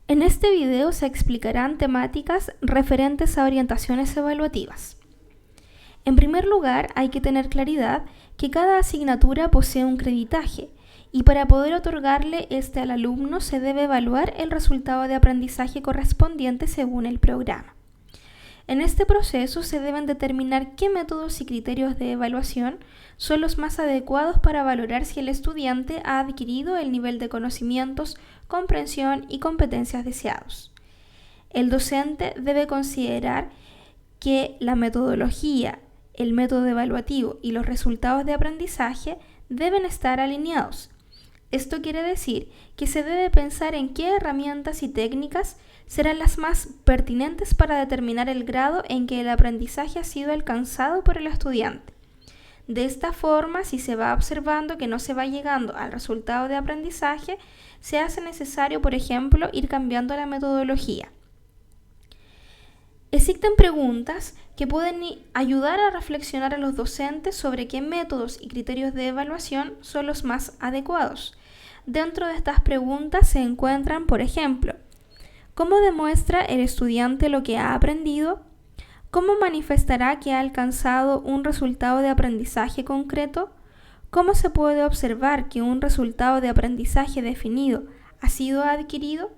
En este video se explicarán temáticas referentes a orientaciones evaluativas. En primer lugar, hay que tener claridad que cada asignatura posee un creditaje y para poder otorgarle este al alumno se debe evaluar el resultado de aprendizaje correspondiente según el programa. En este proceso se deben determinar qué métodos y criterios de evaluación son los más adecuados para valorar si el estudiante ha adquirido el nivel de conocimientos, comprensión y competencias deseados. El docente debe considerar que la metodología, el método evaluativo y los resultados de aprendizaje deben estar alineados. Esto quiere decir que se debe pensar en qué herramientas y técnicas serán las más pertinentes para determinar el grado en que el aprendizaje ha sido alcanzado por el estudiante. De esta forma, si se va observando que no se va llegando al resultado de aprendizaje, se hace necesario, por ejemplo, ir cambiando la metodología. Existen preguntas que pueden ayudar a reflexionar a los docentes sobre qué métodos y criterios de evaluación son los más adecuados. Dentro de estas preguntas se encuentran, por ejemplo, ¿cómo demuestra el estudiante lo que ha aprendido? ¿Cómo manifestará que ha alcanzado un resultado de aprendizaje concreto? ¿Cómo se puede observar que un resultado de aprendizaje definido ha sido adquirido?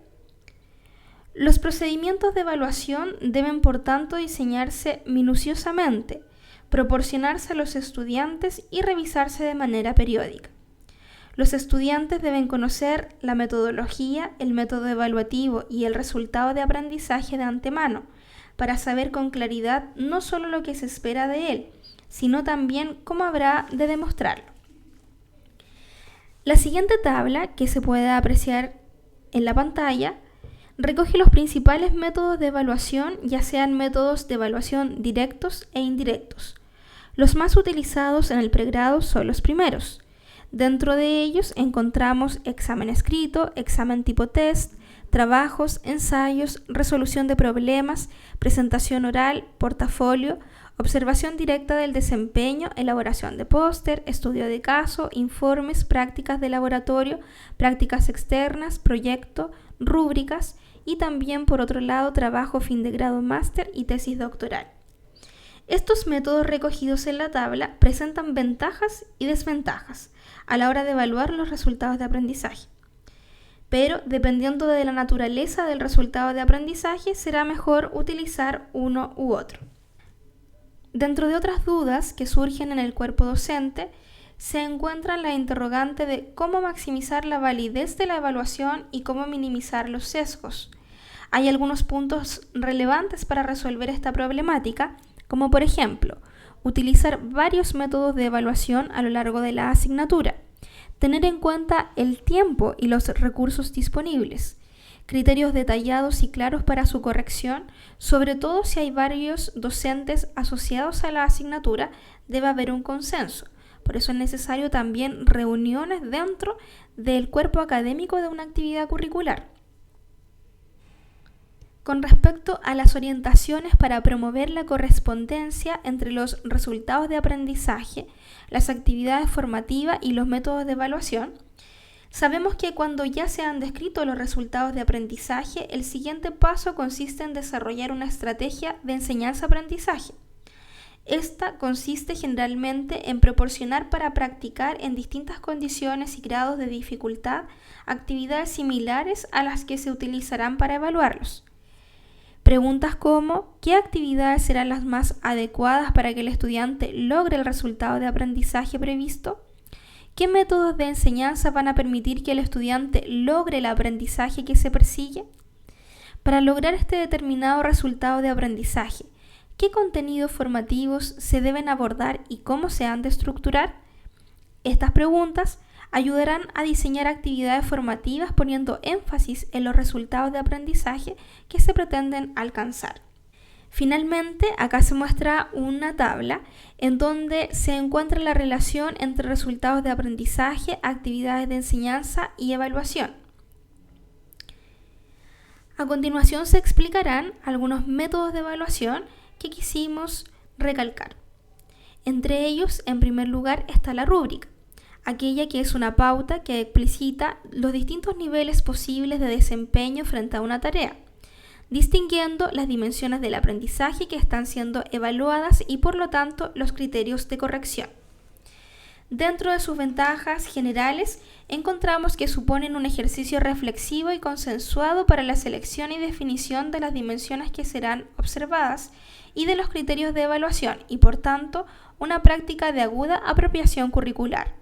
Los procedimientos de evaluación deben, por tanto, diseñarse minuciosamente, proporcionarse a los estudiantes y revisarse de manera periódica. Los estudiantes deben conocer la metodología, el método evaluativo y el resultado de aprendizaje de antemano, para saber con claridad no solo lo que se espera de él, sino también cómo habrá de demostrarlo. La siguiente tabla, que se puede apreciar en la pantalla, recoge los principales métodos de evaluación, ya sean métodos de evaluación directos e indirectos. Los más utilizados en el pregrado son los primeros. Dentro de ellos encontramos examen escrito, examen tipo test, trabajos, ensayos, resolución de problemas, presentación oral, portafolio, observación directa del desempeño, elaboración de póster, estudio de caso, informes, prácticas de laboratorio, prácticas externas, proyecto, rúbricas y también, por otro lado, trabajo fin de grado máster y tesis doctoral. Estos métodos recogidos en la tabla presentan ventajas y desventajas a la hora de evaluar los resultados de aprendizaje. Pero, dependiendo de la naturaleza del resultado de aprendizaje, será mejor utilizar uno u otro. Dentro de otras dudas que surgen en el cuerpo docente, se encuentra la interrogante de cómo maximizar la validez de la evaluación y cómo minimizar los sesgos. Hay algunos puntos relevantes para resolver esta problemática, como por ejemplo, utilizar varios métodos de evaluación a lo largo de la asignatura, tener en cuenta el tiempo y los recursos disponibles, criterios detallados y claros para su corrección, sobre todo si hay varios docentes asociados a la asignatura, debe haber un consenso. Por eso es necesario también reuniones dentro del cuerpo académico de una actividad curricular. Con respecto a las orientaciones para promover la correspondencia entre los resultados de aprendizaje, las actividades formativas y los métodos de evaluación, sabemos que cuando ya se han descrito los resultados de aprendizaje, el siguiente paso consiste en desarrollar una estrategia de enseñanza-aprendizaje. Esta consiste generalmente en proporcionar para practicar en distintas condiciones y grados de dificultad actividades similares a las que se utilizarán para evaluarlos. Preguntas como ¿qué actividades serán las más adecuadas para que el estudiante logre el resultado de aprendizaje previsto? ¿Qué métodos de enseñanza van a permitir que el estudiante logre el aprendizaje que se persigue? Para lograr este determinado resultado de aprendizaje, ¿qué contenidos formativos se deben abordar y cómo se han de estructurar? Estas preguntas ayudarán a diseñar actividades formativas poniendo énfasis en los resultados de aprendizaje que se pretenden alcanzar. Finalmente, acá se muestra una tabla en donde se encuentra la relación entre resultados de aprendizaje, actividades de enseñanza y evaluación. A continuación se explicarán algunos métodos de evaluación que quisimos recalcar. Entre ellos, en primer lugar, está la rúbrica. aquella que es una pauta que explicita los distintos niveles posibles de desempeño frente a una tarea, distinguiendo las dimensiones del aprendizaje que están siendo evaluadas y por lo tanto los criterios de corrección. Dentro de sus ventajas generales, encontramos que suponen un ejercicio reflexivo y consensuado para la selección y definición de las dimensiones que serán observadas y de los criterios de evaluación y, por tanto, una práctica de aguda apropiación curricular.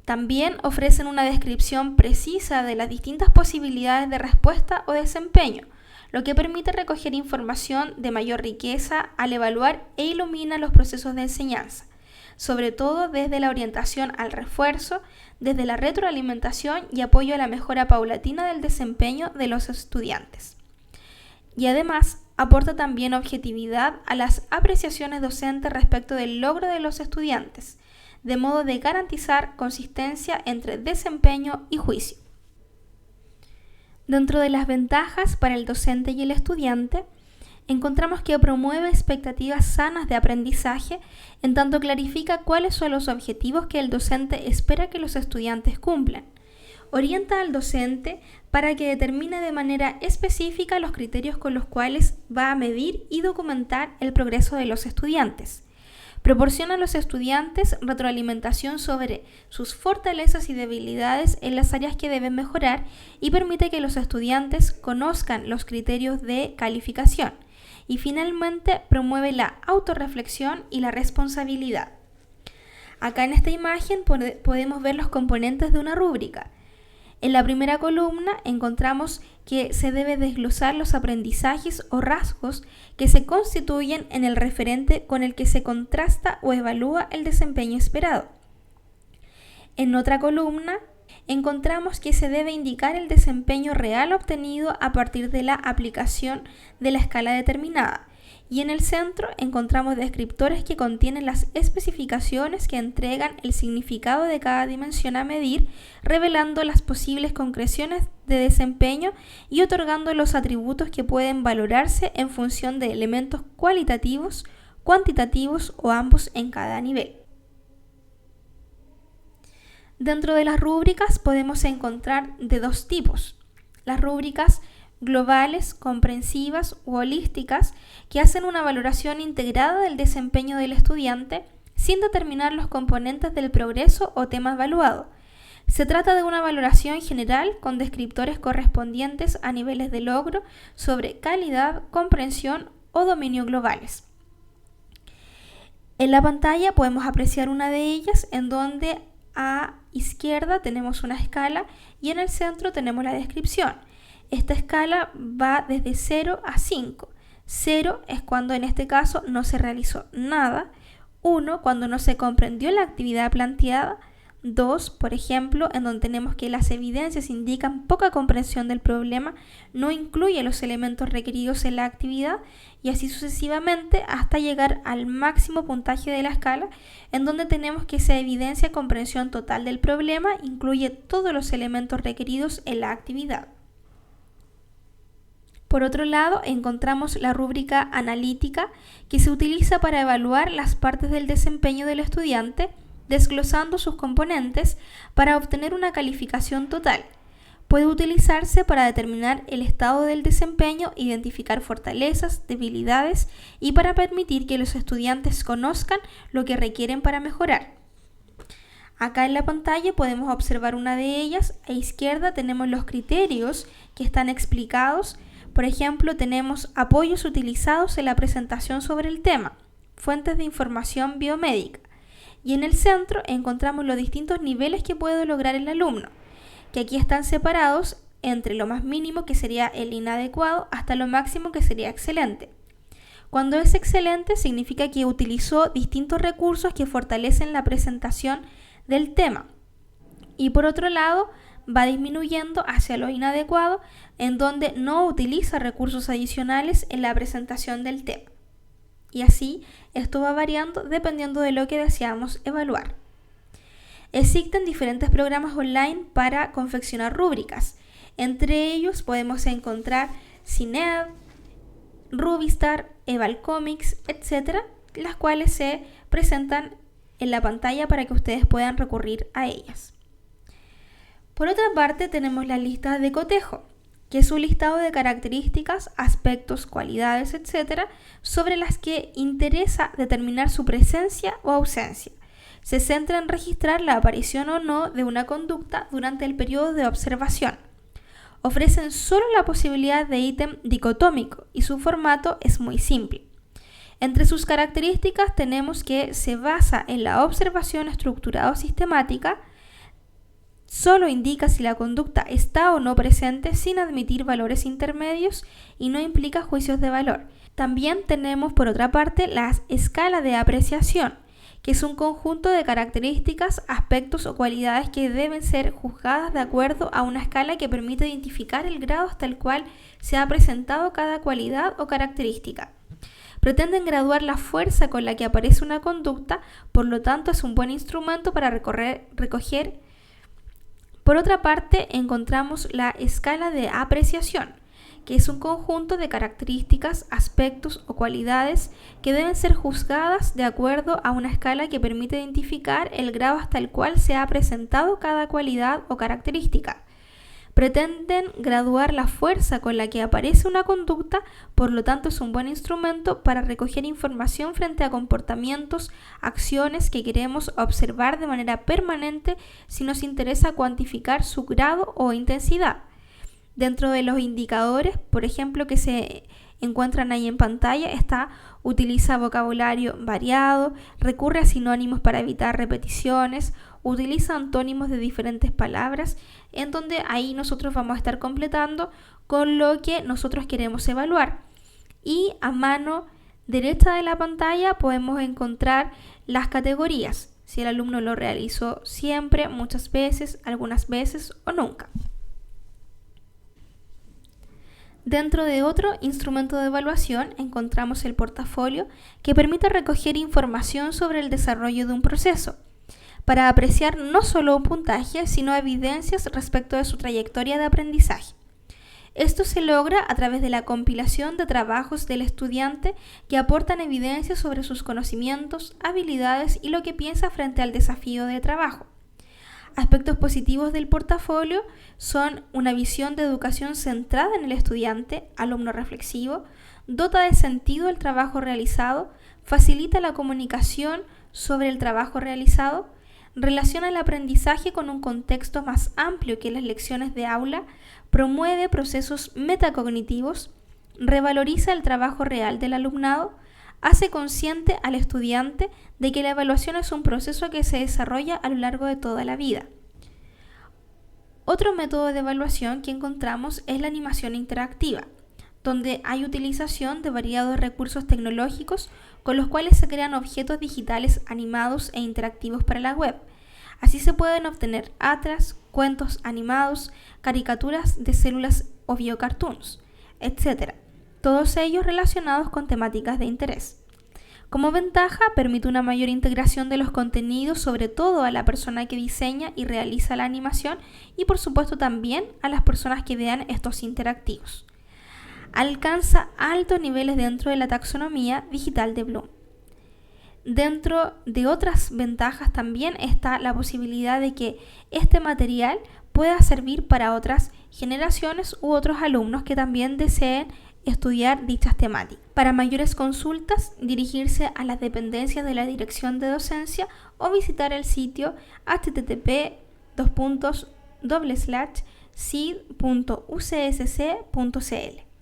También ofrecen una descripción precisa de las distintas posibilidades de respuesta o desempeño, lo que permite recoger información de mayor riqueza al evaluar e ilumina los procesos de enseñanza, sobre todo desde la orientación al refuerzo, desde la retroalimentación y apoyo a la mejora paulatina del desempeño de los estudiantes. Y además, aporta también objetividad a las apreciaciones docentes respecto del logro de los estudiantes, de modo de garantizar consistencia entre desempeño y juicio. Dentro de las ventajas para el docente y el estudiante, encontramos que promueve expectativas sanas de aprendizaje, en tanto clarifica cuáles son los objetivos que el docente espera que los estudiantes cumplan. Orienta al docente para que determine de manera específica los criterios con los cuales va a medir y documentar el progreso de los estudiantes. Proporciona a los estudiantes retroalimentación sobre sus fortalezas y debilidades en las áreas que deben mejorar y permite que los estudiantes conozcan los criterios de calificación. Y finalmente promueve la autorreflexión y la responsabilidad. Acá en esta imagen podemos ver los componentes de una rúbrica. En la primera columna encontramos que se debe desglosar los aprendizajes o rasgos que se constituyen en el referente con el que se contrasta o evalúa el desempeño esperado. En otra columna encontramos que se debe indicar el desempeño real obtenido a partir de la aplicación de la escala determinada. Y en el centro encontramos descriptores que contienen las especificaciones que entregan el significado de cada dimensión a medir, revelando las posibles concreciones de desempeño y otorgando los atributos que pueden valorarse en función de elementos cualitativos, cuantitativos o ambos en cada nivel. Dentro de las rúbricas podemos encontrar de dos tipos: las rúbricas globales, comprensivas u holísticas, que hacen una valoración integrada del desempeño del estudiante sin determinar los componentes del progreso o tema evaluado. Se trata de una valoración general con descriptores correspondientes a niveles de logro sobre calidad, comprensión o dominio globales. En la pantalla podemos apreciar una de ellas, en donde a izquierda tenemos una escala y en el centro tenemos la descripción. Esta escala va desde 0 a 5. 0 es cuando en este caso no se realizó nada. 1 cuando no se comprendió la actividad planteada. 2, por ejemplo, en donde tenemos que las evidencias indican poca comprensión del problema, no incluye los elementos requeridos en la actividad, y así sucesivamente hasta llegar al máximo puntaje de la escala, en donde tenemos que se evidencia comprensión total del problema, incluye todos los elementos requeridos en la actividad. Por otro lado, encontramos la rúbrica analítica, que se utiliza para evaluar las partes del desempeño del estudiante, desglosando sus componentes para obtener una calificación total. Puede utilizarse para determinar el estado del desempeño, identificar fortalezas, debilidades y para permitir que los estudiantes conozcan lo que requieren para mejorar. Acá en la pantalla podemos observar una de ellas. A izquierda tenemos los criterios que están explicados. Por ejemplo, tenemos apoyos utilizados en la presentación sobre el tema, fuentes de información biomédica. Y en el centro encontramos los distintos niveles que puede lograr el alumno, que aquí están separados entre lo más mínimo, que sería el inadecuado, hasta lo máximo, que sería excelente. Cuando es excelente significa que utilizó distintos recursos que fortalecen la presentación del tema. Y por otro lado, va disminuyendo hacia lo inadecuado, en donde no utiliza recursos adicionales en la presentación del tema. Y así, esto va variando dependiendo de lo que deseamos evaluar. Existen diferentes programas online para confeccionar rúbricas. Entre ellos podemos encontrar CINEAD, Rubistar, Evalcomics, etc., las cuales se presentan en la pantalla para que ustedes puedan recurrir a ellas. Por otra parte, tenemos la lista de cotejo, que es un listado de características, aspectos, cualidades, etc., sobre las que interesa determinar su presencia o ausencia. Se centra en registrar la aparición o no de una conducta durante el periodo de observación. Ofrecen solo la posibilidad de ítem dicotómico y su formato es muy simple. Entre sus características tenemos que se basa en la observación estructurada o sistemática, solo indica si la conducta está o no presente sin admitir valores intermedios y no implica juicios de valor. También tenemos por otra parte la escala de apreciación, que es un conjunto de características, aspectos o cualidades que deben ser juzgadas de acuerdo a una escala que permite identificar el grado hasta el cual se ha presentado cada cualidad o característica. Pretenden graduar la fuerza con la que aparece una conducta, por lo tanto es un buen instrumento para recoger. Por otra parte, encontramos la escala de apreciación, que es un conjunto de características, aspectos o cualidades que deben ser juzgadas de acuerdo a una escala que permite identificar el grado hasta el cual se ha presentado cada cualidad o característica. Pretenden graduar la fuerza con la que aparece una conducta, por lo tanto es un buen instrumento para recoger información frente a comportamientos, acciones que queremos observar de manera permanente si nos interesa cuantificar su grado o intensidad. Dentro de los indicadores, por ejemplo, que se encuentran ahí en pantalla, utiliza vocabulario variado, recurre a sinónimos para evitar repeticiones, utiliza antónimos de diferentes palabras, en donde ahí nosotros vamos a estar completando con lo que nosotros queremos evaluar. Y a mano derecha de la pantalla podemos encontrar las categorías, si el alumno lo realizó siempre, muchas veces, algunas veces o nunca. Dentro de otro instrumento de evaluación encontramos el portafolio, que permite recoger información sobre el desarrollo de un proceso, para apreciar no solo un puntaje, sino evidencias respecto de su trayectoria de aprendizaje. Esto se logra a través de la compilación de trabajos del estudiante que aportan evidencias sobre sus conocimientos, habilidades y lo que piensa frente al desafío de trabajo. Aspectos positivos del portafolio son una visión de educación centrada en el estudiante, alumno reflexivo, dota de sentido el trabajo realizado, facilita la comunicación sobre el trabajo realizado, relaciona el aprendizaje con un contexto más amplio que las lecciones de aula, promueve procesos metacognitivos, revaloriza el trabajo real del alumnado, hace consciente al estudiante de que la evaluación es un proceso que se desarrolla a lo largo de toda la vida. Otro método de evaluación que encontramos es la animación interactiva, donde hay utilización de variados recursos tecnológicos con los cuales se crean objetos digitales animados e interactivos para la web. Así se pueden obtener atlas, cuentos animados, caricaturas de células o biocartoons, etc., todos ellos relacionados con temáticas de interés. Como ventaja, permite una mayor integración de los contenidos, sobre todo a la persona que diseña y realiza la animación y por supuesto también a las personas que vean estos interactivos. Alcanza altos niveles dentro de la taxonomía digital de Bloom. Dentro de otras ventajas también está la posibilidad de que este material pueda servir para otras generaciones u otros alumnos que también deseen estudiar dichas temáticas. Para mayores consultas, dirigirse a las dependencias de la Dirección de Docencia o visitar el sitio http://cid.ucsc.cl.